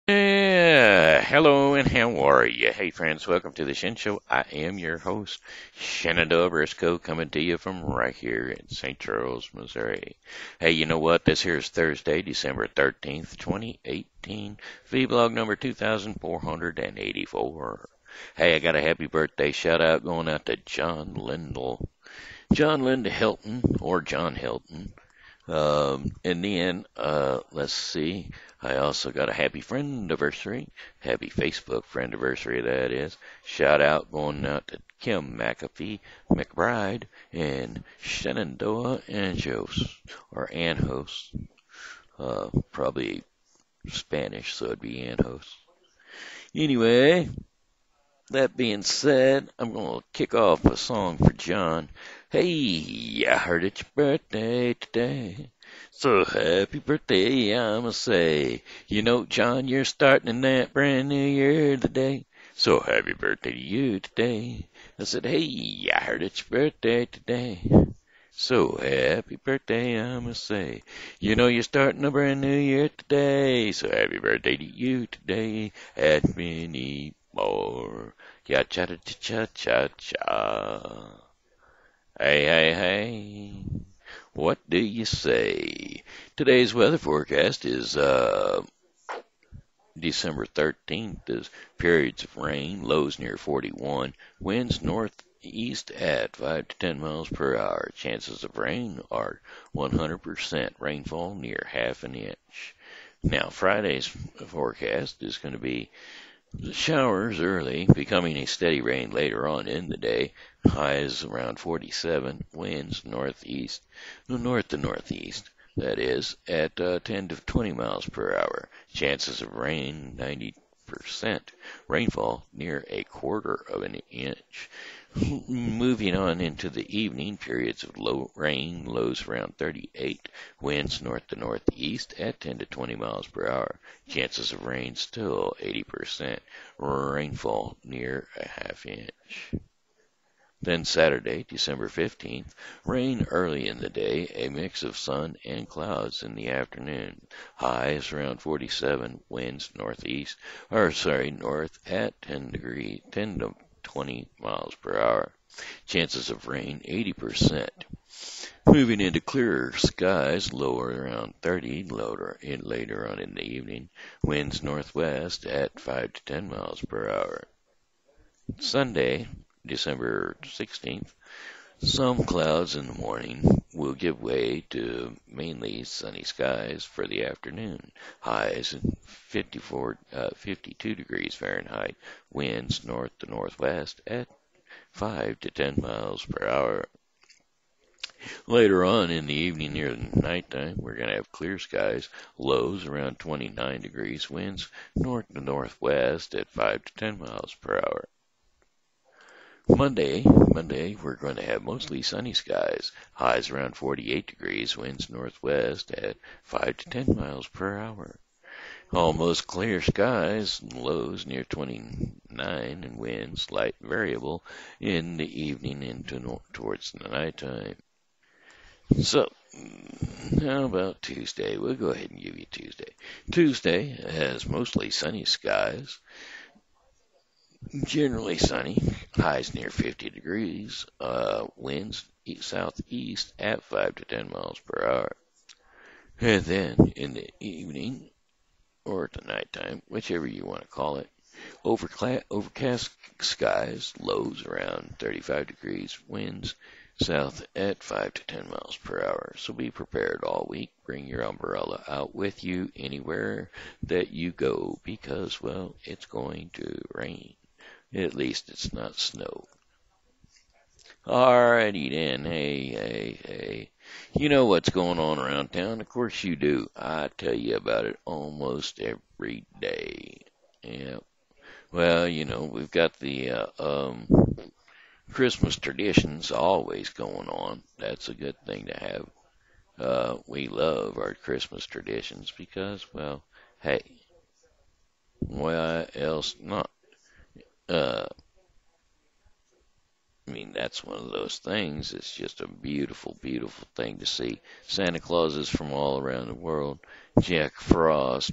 Hello and how are you? Hey friends, welcome to the Shin Show. I am your host, Shenandoah Briscoe, coming to you from right here in St. Charles, Missouri. Hey, you know what? This here is Thursday, December 13th, 2018, vlog number 2484. Hey, I got a happy birthday shout out going out to John Linda Helton, or John Helton. And then, let's see. I also got a happy friend anniversary, happy Facebook friend anniversary, that is. Shout out going out to Kim Menefee McBride and Shenandoah Anjos, or Anjos. Probably Spanish, so it'd be Anjos. Anyway, that being said, I'm going to kick off a song for John. Hey, I heard it's your birthday today. So happy birthday, I'ma say. You know, John, you're starting in that brand new year today. So happy birthday to you today. I said, hey, I heard it's your birthday today. So happy birthday, I'ma say. You know, you're starting a brand new year today. So happy birthday to you today. And many more. Ya cha cha cha cha cha. Hey, hey, hey. What do you say? Today's weather forecast is December 13th. Is periods of rain, lows near 41, winds northeast at 5 to 10 miles per hour. Chances of rain are 100%. Rainfall near half an inch. Now, Friday's forecast is going to be showers early, becoming a steady rain later on in the day. Highs around 47. Winds north to northeast. That is at 10 to 20 miles per hour. Chances of rain 90%. Rainfall near a quarter of an inch. Moving on into the evening, periods of low rain, lows around 38, winds north to northeast at 10 to 20 miles per hour. Chances of rain still 80%, rainfall near a half inch. Then Saturday, December 15th, rain early in the day, a mix of sun and clouds in the afternoon. Highs around 47, winds north at 10 to 20 miles per hour. Chances of rain 80%. Moving into clearer skies, lower around 30, later on in the evening. Winds northwest at 5 to 10 miles per hour. Sunday, December 16th, some clouds in the morning will give way to mainly sunny skies for the afternoon. Highs 52 degrees Fahrenheit. Winds north to northwest at 5 to 10 miles per hour. Later on in the evening near nighttime, we're going to have clear skies, lows around 29 degrees, winds north to northwest at 5 to 10 miles per hour. Monday, we're going to have mostly sunny skies, highs around 48 degrees, winds northwest at 5 to 10 miles per hour. Almost clear skies, lows near 29, and winds light variable in the evening into towards the nighttime. So, how about Tuesday? We'll go ahead and give you Tuesday. Tuesday has mostly sunny skies, generally sunny, highs near 50 degrees, winds southeast at 5 to 10 miles per hour. And then in the evening, or at the nighttime, whichever you want to call it, overcast skies, lows around 35 degrees, winds south at 5 to 10 miles per hour. So be prepared all week. Bring your umbrella out with you anywhere that you go because, well, it's going to rain. At least it's not snow. Alrighty then. Hey. You know what's going on around town? Of course you do. I tell you about it almost every day. Yeah. Well, you know, we've got the Christmas traditions always going on. That's a good thing to have. We love our Christmas traditions because, well, hey, why else not? I mean, that's one of those things. It's just a beautiful, beautiful thing to see. Santa Clauses from all around the world. Jack Frost,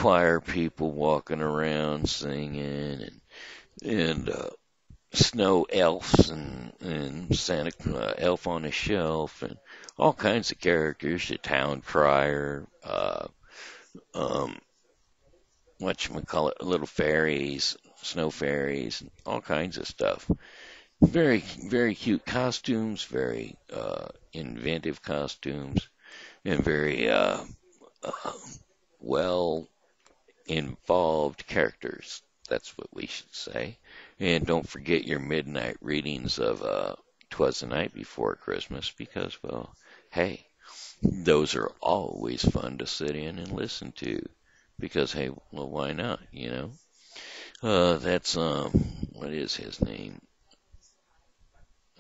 choir people walking around singing, and snow elves and Santa elf on a shelf and all kinds of characters. The town crier, um, whatchamacallit, little fairies, snow fairies, all kinds of stuff. Very, very cute costumes, very inventive costumes, and very uh, well involved characters. That's what we should say. And don't forget your midnight readings of 'Twas the Night Before Christmas, because, well, hey, those are always fun to sit in and listen to. Because, hey, well, why not, you know? That's, what is his name?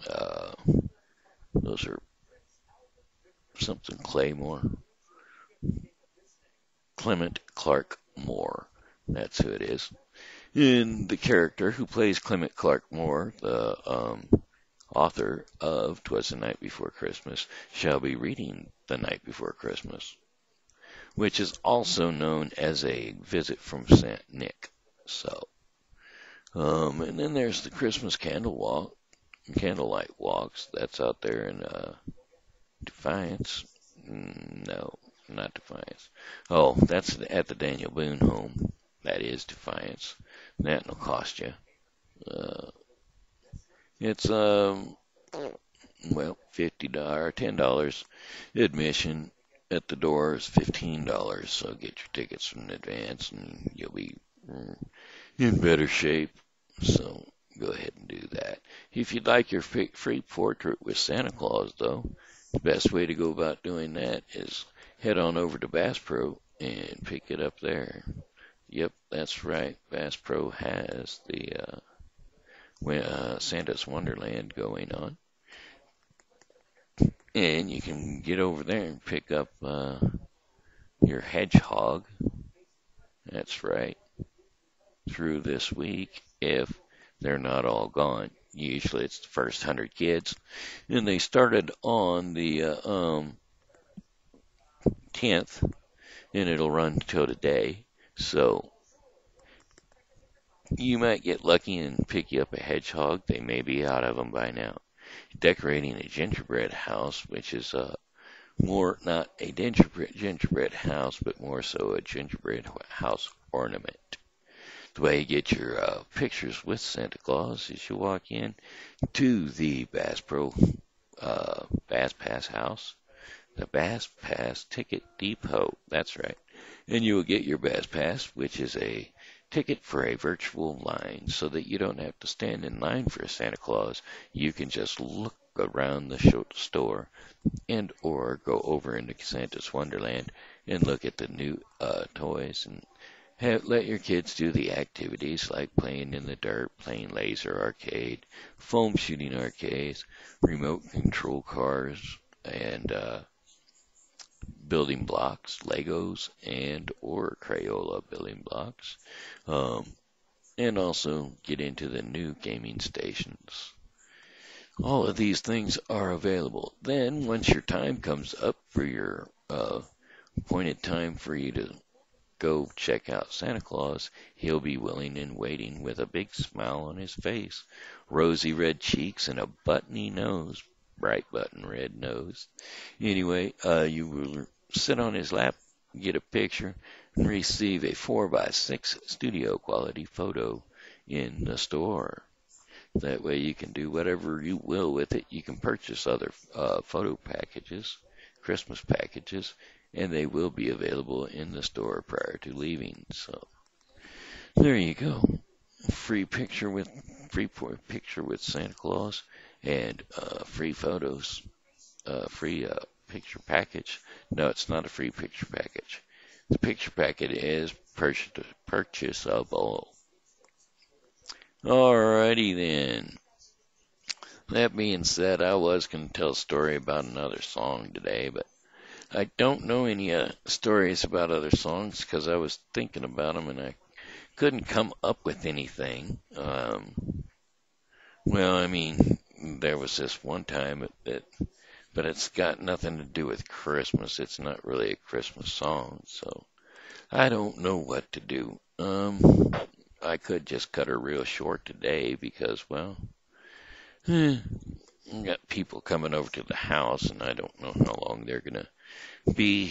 Uh, those are something Claymore. Clement Clark Moore. That's who it is. And the character who plays Clement Clark Moore, the author of 'Twas the Night Before Christmas, shall be reading The Night Before Christmas, which is also known as A Visit from Saint Nick. So, and then there's the Christmas candlelight walks. That's out there in Defiance. No, not Defiance. Oh, that's at the Daniel Boone home. That is Defiance. That'll cost you. Uh, it's well, $50, $10 admission. At the door is $15. So get your tickets in advance, and you'll be in better shape. So go ahead and do that. If you'd like your free portrait with Santa Claus, though, the best way to go about doing that is head on over to Bass Pro and pick it up there. Yep, that's right. Bass Pro has the Santa's Wonderland going on. And you can get over there and pick up your hedgehog. That's right. Through this week, if they're not all gone. Usually it's the first 100 kids. And they started on the 10th, and it'll run until today. So you might get lucky and pick you up a hedgehog. They may be out of them by now. Decorating a gingerbread house, which is more not a gingerbread house, but more so a gingerbread house ornament. The way you get your pictures with Santa Claus is you walk in to the Bass Pro Bass Pass house, the Bass Pass Ticket Depot. That's right. And you will get your Bass Pass, which is a ticket for a virtual line, so that you don't have to stand in line for Santa Claus. You can just look around the store and or go over into Santa's Wonderland and look at the new toys and let your kids do the activities like playing in the dirt, playing laser arcade, foam shooting arcades, remote control cars, and building blocks, Legos, and or Crayola building blocks, and also get into the new gaming stations. All of these things are available. Then, once your time comes up for your appointed time for you to go check out Santa Claus, he'll be willing and waiting with a big smile on his face, rosy red cheeks, and a buttony nose, bright button red nose. Anyway, you will sit on his lap, get a picture, and receive a 4x6 studio quality photo in the store. That way you can do whatever you will with it. You can purchase other photo packages, Christmas packages, and they will be available in the store prior to leaving. So there you go. Free picture with Santa Claus and free photos, free picture package. No, it's not a free picture package. The picture packet is purchasable. Alrighty then. That being said, I was going to tell a story about another song today, but I don't know any stories about other songs because I was thinking about them and I couldn't come up with anything. Well, I mean, there was this one time but it's got nothing to do with Christmas. It's not really a Christmas song, so I don't know what to do. I could just cut her real short today because, well, we got people coming over to the house, and I don't know how long they're gonna be,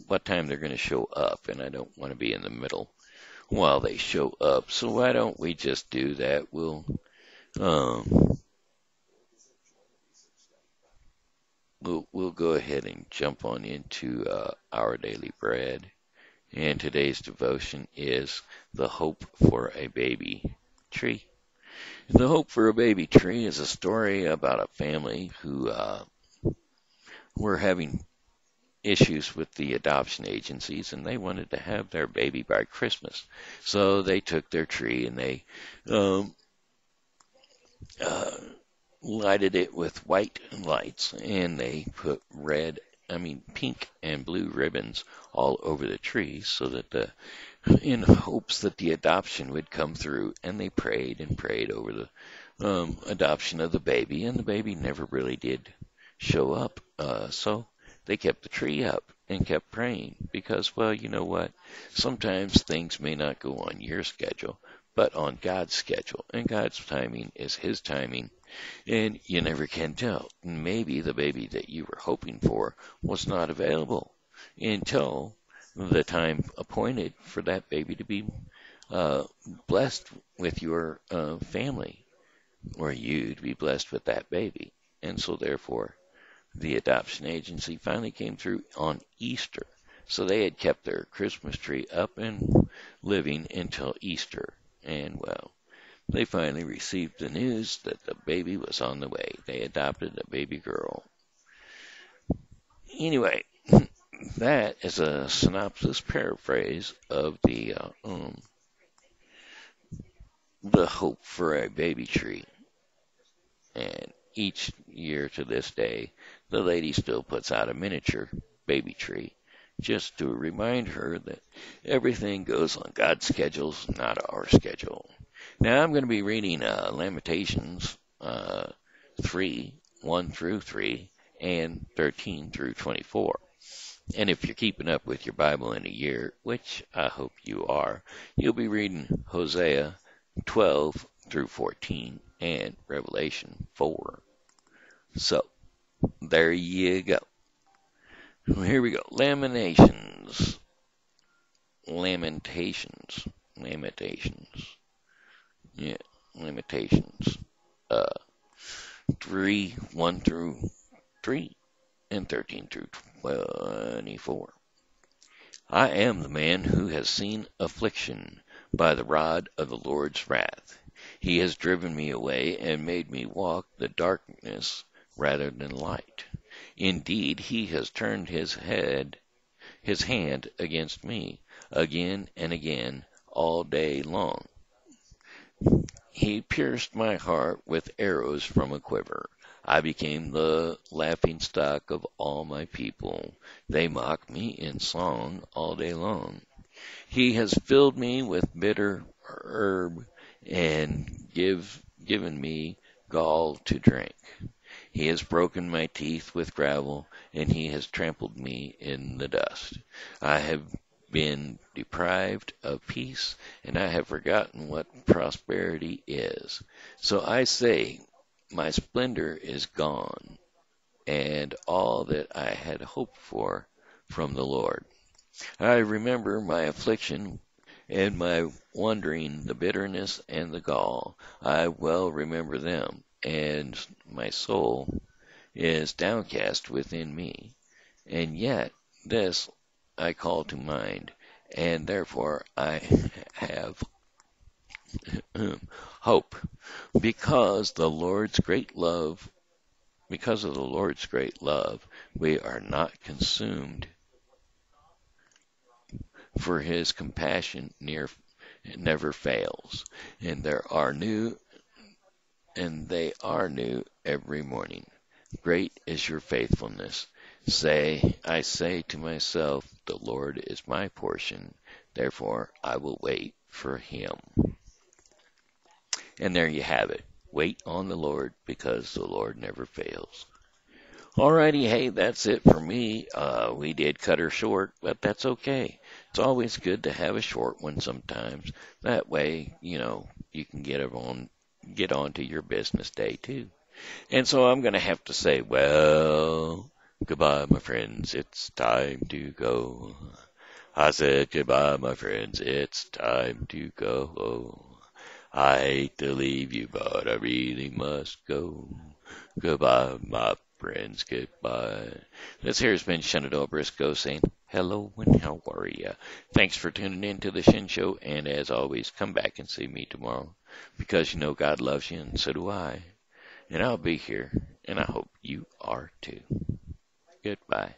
what time they're gonna show up, and I don't want to be in the middle while they show up. So why don't we just do that? Um, we'll go ahead and jump on into our daily bread. And today's devotion is the hope for a baby tree. The Hope for a Baby Tree is a story about a family who were having issues with the adoption agencies, and they wanted to have their baby by Christmas. So they took their tree and they um, uh, lighted it with white lights, and they put pink and blue ribbons all over the tree so that in hopes that the adoption would come through. And they prayed and prayed over the adoption of the baby, and the baby never really did show up. So they kept the tree up and kept praying because, well, you know what? Sometimes things may not go on your schedule, but on God's schedule. And God's timing is His timing, and you never can tell. Maybe the baby that you were hoping for was not available until the time appointed for that baby to be blessed with your family, or you to be blessed with that baby. And so therefore, the adoption agency finally came through on Easter. So they had kept their Christmas tree up and living until Easter. And well, they finally received the news that the baby was on the way. They adopted a baby girl. Anyway, that is a synopsis paraphrase of the hope for a baby tree. And each year to this day, the lady still puts out a miniature baby tree just to remind her that everything goes on God's schedules, not our schedule. Now I'm going to be reading Lamentations 3, 1 through 3, and 13 through 24. And if you're keeping up with your Bible in a year, which I hope you are, you'll be reading Hosea 12 through 14 and Revelation 4. So, there you go. Here we go. Lamentations. Yeah, Lamentations. 3, 1 through 3, and 13 through 24. I am the man who has seen affliction by the rod of the Lord's wrath. He has driven me away and made me walk the darkness rather than light. Indeed, he has turned his hand against me again and again all day long. He pierced my heart with arrows from a quiver. I became the laughing stock of all my people. They mock me in song all day long. He has filled me with bitter herb and given me gall to drink. He has broken my teeth with gravel, and he has trampled me in the dust. I have been deprived of peace, and I have forgotten what prosperity is. So I say, my splendor is gone, and all that I had hoped for from the Lord. I remember my affliction and my wandering, the bitterness and the gall. I well remember them, and my soul is downcast within me. And yet this I call to mind, and therefore I have hope, because of the Lord's great love, we are not consumed, for his compassion never fails, and they are new every morning. Great is your faithfulness. I say to myself, the Lord is my portion, therefore I will wait for him. And there you have it. Wait on the Lord, because the Lord never fails. Alrighty, hey, that's it for me. We did cut her short, but that's okay. It's always good to have a short one sometimes. That way, you can get on to your business day too. And so I'm gonna have to say, well, goodbye, my friends. It's time to go. I said goodbye, my friends. It's time to go. I hate to leave you, but I really must go. Goodbye, my friends. Goodbye. This here's been Shenandoah Briscoe saying hello and how are ya? Thanks for tuning in to the Shin Show, and as always, come back and see me tomorrow because you know God loves you, and so do I. And I'll be here, and I hope you are too. Goodbye.